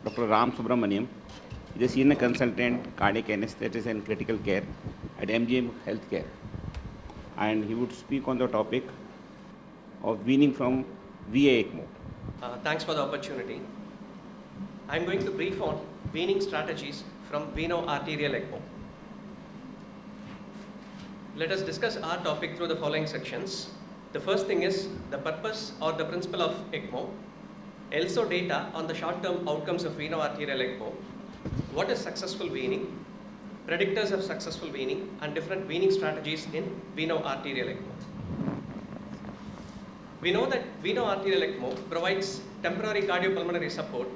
Dr. Rama Subramanian. He is a senior consultant, cardiac anesthetist and critical care at MGM Healthcare. And he would speak on the topic of weaning from VA ECMO. Thanks for the opportunity. I'm going to brief on weaning strategies from veno-arterial ECMO. Let us discuss our topic through the following sections. The first thing is the purpose or the principle of ECMO. Also data on the short-term outcomes of veno-arterial ECMO. What is successful weaning? Predictors of successful weaning and different weaning strategies in veno-arterial ECMO. We know that veno-arterial ECMO provides temporary cardiopulmonary support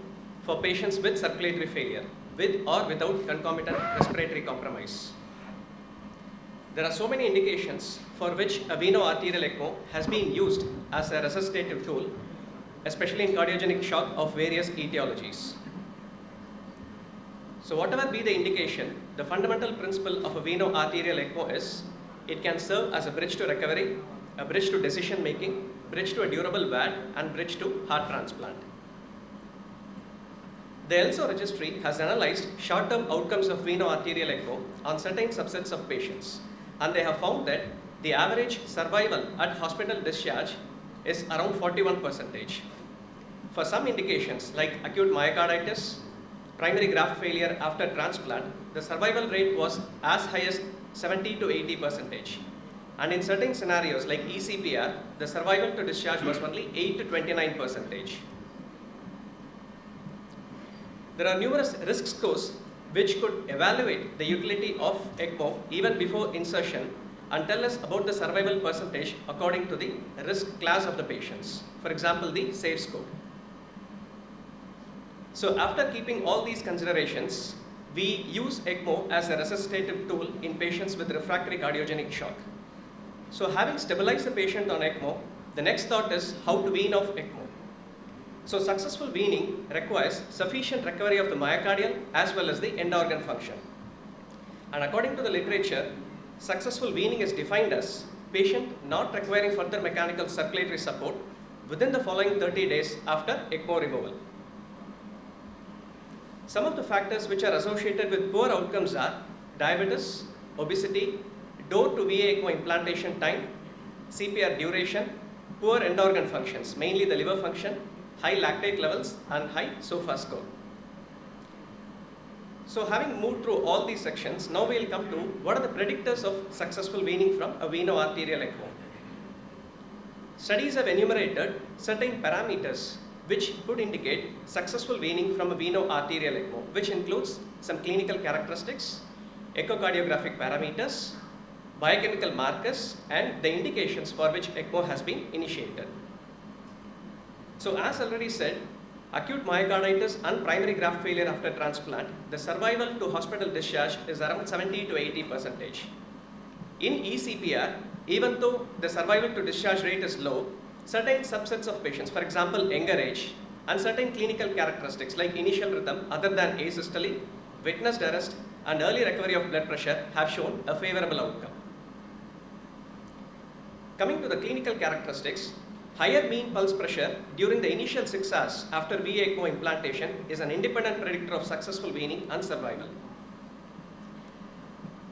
for patients with circulatory failure, with or without concomitant respiratory compromise. There are so many indications for which a veno-arterial ECMO has been used as a resuscitative tool, especially in cardiogenic shock of various etiologies. So whatever be the indication, the fundamental principle of a veno-arterial ECMO is it can serve as a bridge to recovery, a bridge to decision making, bridge to a durable VAD, and bridge to heart transplant. The ELSO registry has analyzed short-term outcomes of veno-arterial ECMO on certain subsets of patients, and they have found that the average survival at hospital discharge is around 41%. For some indications like acute myocarditis, primary graft failure after transplant, the survival rate was as high as 70 to 80%. And in certain scenarios like ECPR, the survival to discharge was only 8 to 29%. There are numerous risk scores which could evaluate the utility of ECMO even before insertion and tell us about the survival percentage according to the risk class of the patients. For example, the SAFE score. So after keeping all these considerations, we use ECMO as a resuscitative tool in patients with refractory cardiogenic shock. So having stabilized the patient on ECMO, the next thought is how to wean off ECMO. So successful weaning requires sufficient recovery of the myocardial as well as the end organ function. And according to the literature, successful weaning is defined as patient not requiring further mechanical circulatory support within the following 30 days after ECMO removal. Some of the factors which are associated with poor outcomes are diabetes, obesity, door to VA ECMO implantation time, CPR duration, poor end organ functions, mainly the liver function, high lactate levels, and high SOFA score. So having moved through all these sections, now we will come to what are the predictors of successful weaning from a veno-arterial ECMO. Studies have enumerated certain parameters which could indicate successful weaning from a veno-arterial ECMO, which includes some clinical characteristics, echocardiographic parameters, biochemical markers, and the indications for which ECMO has been initiated. So as already said, acute myocarditis and primary graft failure after transplant, the survival to hospital discharge is around 70 to 80%. In ECPR, even though the survival to discharge rate is low, certain subsets of patients, for example younger age, and certain clinical characteristics like initial rhythm other than asystole, witnessed arrest, and early recovery of blood pressure have shown a favorable outcome. Coming to the clinical characteristics, higher mean pulse pressure during the initial 6 hours after VA ECMO implantation is an independent predictor of successful weaning and survival.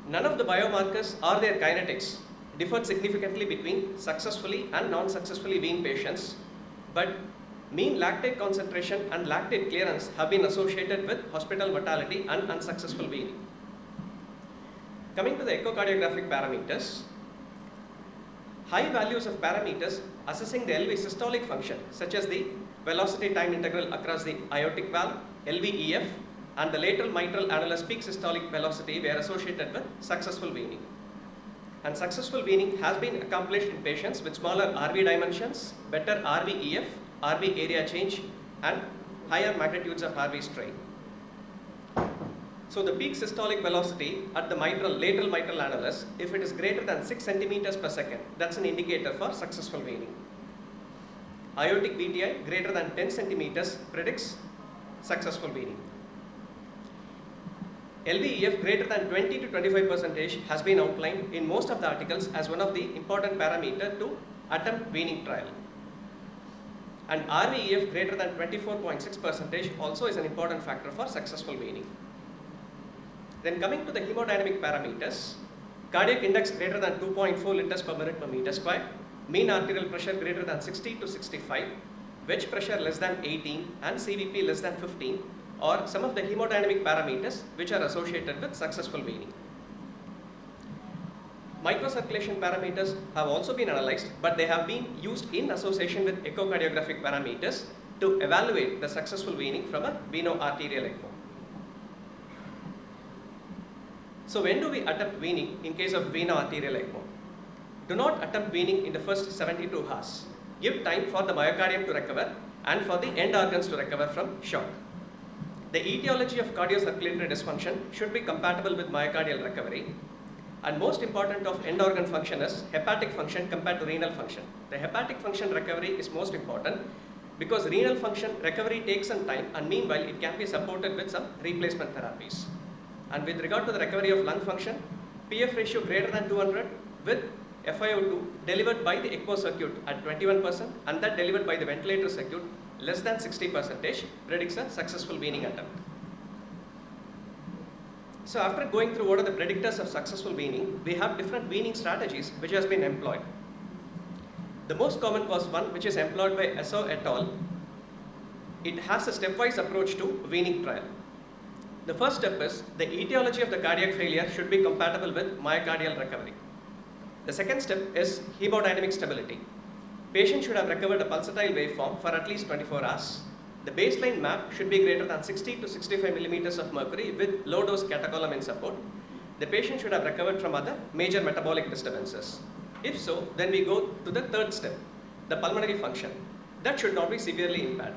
None of the biomarkers or their kinetics differed significantly between successfully and non-successfully weaned patients, but mean lactate concentration and lactate clearance have been associated with hospital mortality and unsuccessful weaning. Coming to the echocardiographic parameters, high values of parameters assessing the LV systolic function, such as the velocity time integral across the aortic valve, LVEF, and the lateral mitral annulus peak systolic velocity were associated with successful weaning. And successful weaning has been accomplished in patients with smaller RV dimensions, better RVEF, RV area change, and higher magnitudes of RV strain. So the peak systolic velocity at the lateral mitral annulus, if it is greater than 6 centimeters per second, that's an indicator for successful weaning. Aortic VTI greater than 10 centimeters predicts successful weaning. LVEF greater than 20 to 25% has been outlined in most of the articles as one of the important parameters to attempt weaning trial. And RVEF greater than 24.6% also is an important factor for successful weaning. Then coming to the hemodynamic parameters, cardiac index greater than 2.4 liters per minute per meter square, mean arterial pressure greater than 60 to 65, wedge pressure less than 18 and CVP less than 15 are some of the hemodynamic parameters which are associated with successful weaning. Microcirculation parameters have also been analyzed, but they have been used in association with echocardiographic parameters to evaluate the successful weaning from a veno-arterial ECMO. So when do we attempt weaning in case of veno-arterial ECMO? Do not attempt weaning in the first 72 hours. Give time for the myocardium to recover and for the end organs to recover from shock. The etiology of cardiocirculatory dysfunction should be compatible with myocardial recovery. And most important of end organ function is hepatic function compared to renal function. The hepatic function recovery is most important because renal function recovery takes some time, and meanwhile it can be supported with some replacement therapies. And with regard to the recovery of lung function, PF ratio greater than 200 with FiO2 delivered by the ECMO circuit at 21% and that delivered by the ventilator circuit less than 60% predicts a successful weaning attempt. So after going through what are the predictors of successful weaning, we have different weaning strategies which has been employed. The most common was one which is employed by Eso et al. It has a stepwise approach to weaning trial. The first step is the etiology of the cardiac failure should be compatible with myocardial recovery. The second step is hemodynamic stability. Patient should have recovered a pulsatile waveform for at least 24 hours. The baseline MAP should be greater than 60 to 65 millimeters of mercury with low dose catecholamin support. The patient should have recovered from other major metabolic disturbances. If so, then we go to the third step, the pulmonary function. That should not be severely impaired.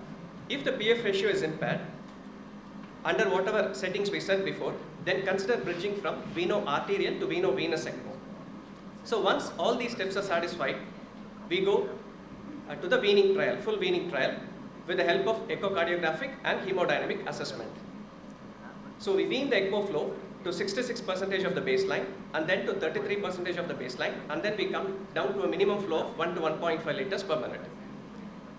If the PF ratio is impaired, under whatever settings we said before, then consider bridging from veno-arterial to veno-venous ECMO. So once all these steps are satisfied, we go to the weaning trial, full weaning trial, with the help of echocardiographic and hemodynamic assessment. So we wean the ECMO flow to 66% of the baseline and then to 33% of the baseline, and then we come down to a minimum flow of 1 to 1.5 liters per minute.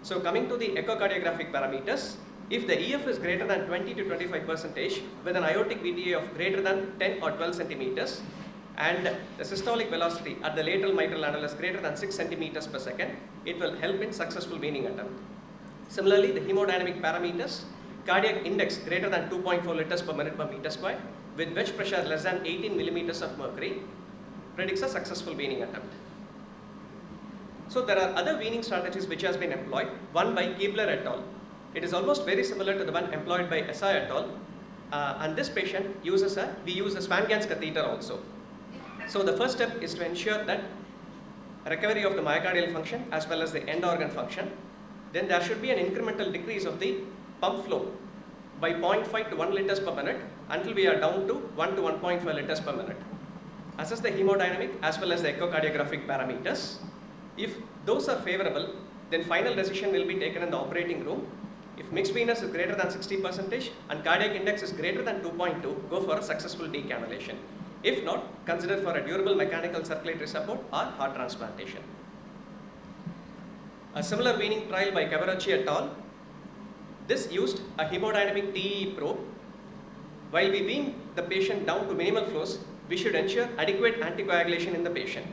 So coming to the echocardiographic parameters, if the EF is greater than 20 to 25% with an aortic VTA of greater than 10 or 12 centimeters and the systolic velocity at the lateral mitral annulus greater than 6 centimeters per second, it will help in successful weaning attempt. Similarly, the hemodynamic parameters, cardiac index greater than 2.4 liters per minute per meter square with wedge pressure less than 18 millimeters of mercury predicts a successful weaning attempt. So there are other weaning strategies which has been employed, one by Keebler et al. It is almost very similar to the one employed by Esa et al. And this patient uses we use a Swan-Ganz catheter also. So the first step is to ensure that recovery of the myocardial function as well as the end organ function. Then there should be an incremental decrease of the pump flow by 0.5 to 1 liters per minute until we are down to 1 to 1.5 liters per minute. Assess the hemodynamic as well as the echocardiographic parameters. If those are favorable, then final decision will be taken in the operating room. If mixed venous is greater than 60% and cardiac index is greater than 2.2, go for a successful decannulation. If not, consider for a durable mechanical circulatory support or heart transplantation. A similar weaning trial by Cavarocci et al. This used a hemodynamic TEE probe. While we wean the patient down to minimal flows, we should ensure adequate anticoagulation in the patient,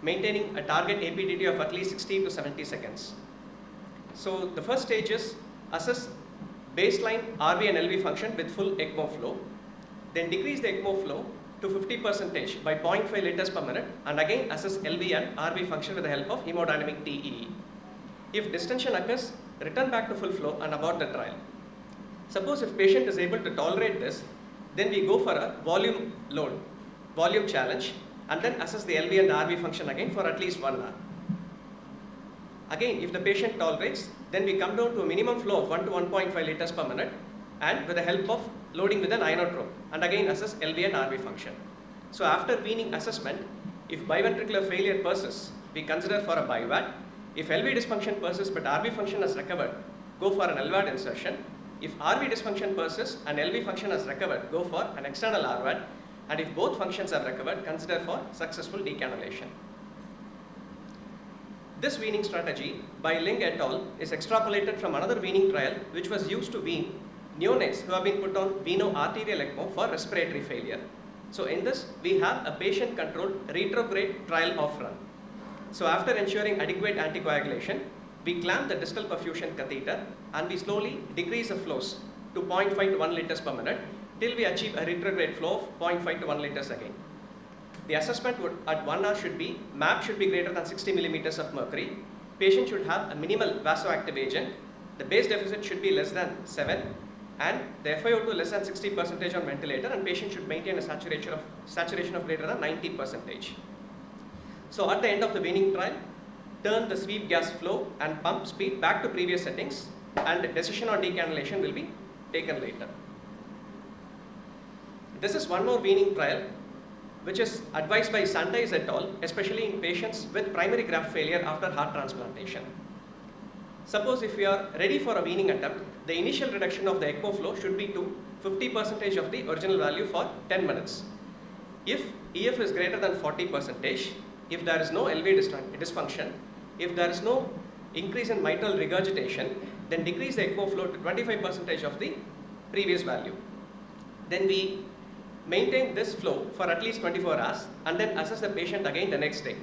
maintaining a target APDT of at least 60 to 70 seconds. So the first stage is assess baseline RV and LV function with full ECMO flow, then decrease the ECMO flow to 50% by 0.5 liters per minute, and again assess LV and RV function with the help of hemodynamic TEE. If distension occurs, return back to full flow and abort the trial. Suppose if patient is able to tolerate this, then we go for a volume load, volume challenge, and then assess the LV and RV function again for at least 1 hour. Again, if the patient tolerates, then we come down to a minimum flow of 1 to 1.5 liters per minute and with the help of loading with an inotrope, and again assess LV and RV function. So after weaning assessment, if biventricular failure persists, we consider for a BIVAD. If LV dysfunction persists but RV function has recovered, go for an LVAD insertion. If RV dysfunction persists and LV function has recovered, go for an external RVAD. And if both functions have recovered, consider for successful decannulation. This weaning strategy by Ling et al. Is extrapolated from another weaning trial which was used to wean neonates who have been put on veno-arterial ECMO for respiratory failure. So in this, we have a patient-controlled retrograde trial of run. So after ensuring adequate anticoagulation, we clamp the distal perfusion catheter and we slowly decrease the flows to 0.5 to 1 liters per minute till we achieve a retrograde flow of 0.5 to 1 liters again. The assessment would, at 1 hour should be, MAP should be greater than 60 millimeters of mercury. Patient should have a minimal vasoactive agent. The base deficit should be less than 7 and the FiO2 less than 60% on ventilator, and patient should maintain a saturation of greater than 90%. So at the end of the weaning trial, turn the sweep gas flow and pump speed back to previous settings, and the decision on decannulation will be taken later. This is one more weaning trial which is advised by Santais et al., especially in patients with primary graft failure after heart transplantation. Suppose if we are ready for a weaning attempt, the initial reduction of the ECMO flow should be to 50% of the original value for 10 minutes. If EF is greater than 40%, if there is no LV dysfunction, if there is no increase in mitral regurgitation, then decrease the ECMO flow to 25% of the previous value. Then we maintain this flow for at least 24 hours and then assess the patient again the next day.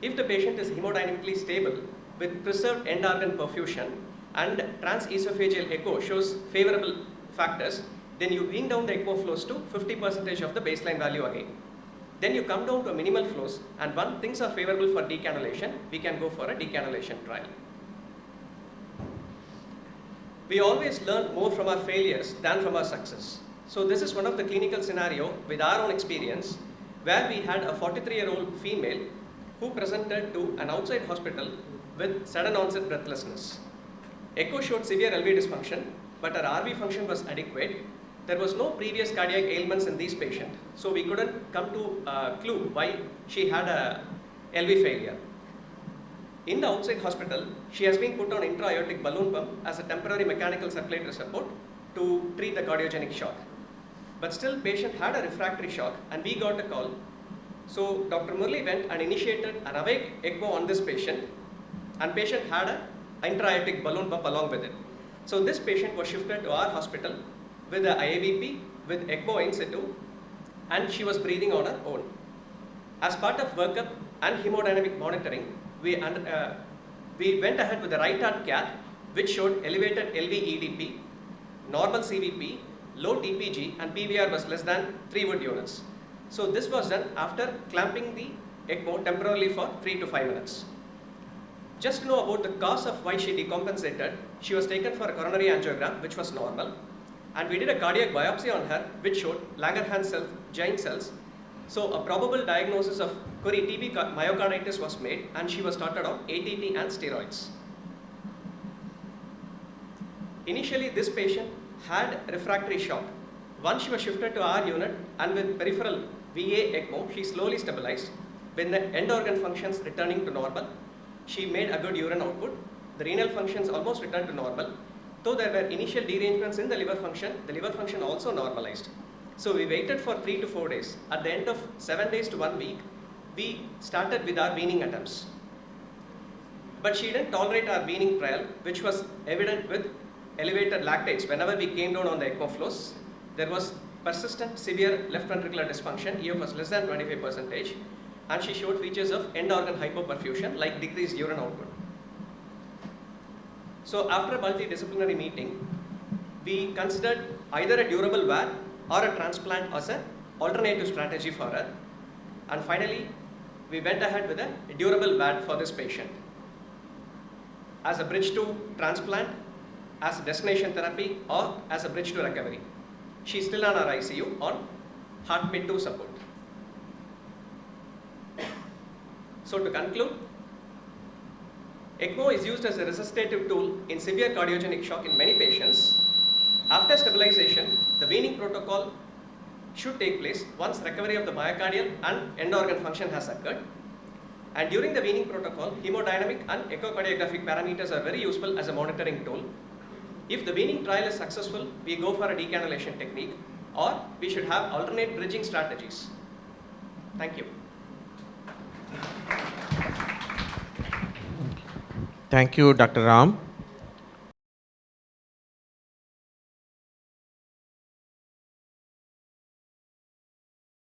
If the patient is hemodynamically stable with preserved end organ perfusion and transesophageal echo shows favorable factors, then you wean down the ECMO flows to 50% of the baseline value again. Then you come down to minimal flows, and when things are favorable for decannulation, we can go for a decannulation trial. We always learn more from our failures than from our success. So this is one of the clinical scenario with our own experience where we had a 43-year-old female who presented to an outside hospital with sudden onset breathlessness. Echo showed severe LV dysfunction, but her RV function was adequate. There was no previous cardiac ailments in this patient, so we couldn't come to a clue why she had a LV failure. In the outside hospital, she has been put on intra-aortic balloon pump as a temporary mechanical circulatory support to treat the cardiogenic shock. But still, patient had a refractory shock and we got a call. So Dr. Murli went and initiated an awake ECMO on this patient, and patient had an intra-aortic balloon pump along with it. So this patient was shifted to our hospital with a IABP, with ECMO in situ, and she was breathing on her own. As part of workup and hemodynamic monitoring, we went ahead with the right heart cath, which showed elevated LV EDP, normal CVP, low TPG, and PVR was less than 3 Wood units. So this was done after clamping the ECMO temporarily for 3 to 5 minutes. Just to know about the cause of why she decompensated, she was taken for a coronary angiogram, which was normal, and we did a cardiac biopsy on her, which showed Langerhans cell, giant cells. So a probable diagnosis of Curie TB myocarditis was made, and she was started on ATT and steroids. Initially, this patient had refractory shock. Once she was shifted to our unit and with peripheral VA ECMO, she slowly stabilized. When the end organ functions returning to normal, she made a good urine output. The renal functions almost returned to normal. Though there were initial derangements in the liver function also normalized. So we waited for 3 to 4 days. At the end of 7 days to 1 week, we started with our weaning attempts. But she didn't tolerate our weaning trial, which was evident with elevated lactates. Whenever we came down on the ECMO flows, there was persistent severe left ventricular dysfunction, EF was less than 25%, and she showed features of end organ hypoperfusion like decreased urine output. So after a multidisciplinary meeting, we considered either a durable VAD or a transplant as an alternative strategy for her. And finally, we went ahead with a durable VAD for this patient. As a bridge to transplant, as a destination therapy, or as a bridge to recovery. She's still on our ICU on heart mid 2 support. So to conclude, ECMO is used as a resuscitative tool in severe cardiogenic shock in many patients. After stabilization, the weaning protocol should take place once recovery of the myocardial and end organ function has occurred. And during the weaning protocol, hemodynamic and echocardiographic parameters are very useful as a monitoring tool. If the weaning trial is successful, we go for a decannulation technique, or we should have alternate bridging strategies. Thank you. Thank you, Dr. Ram.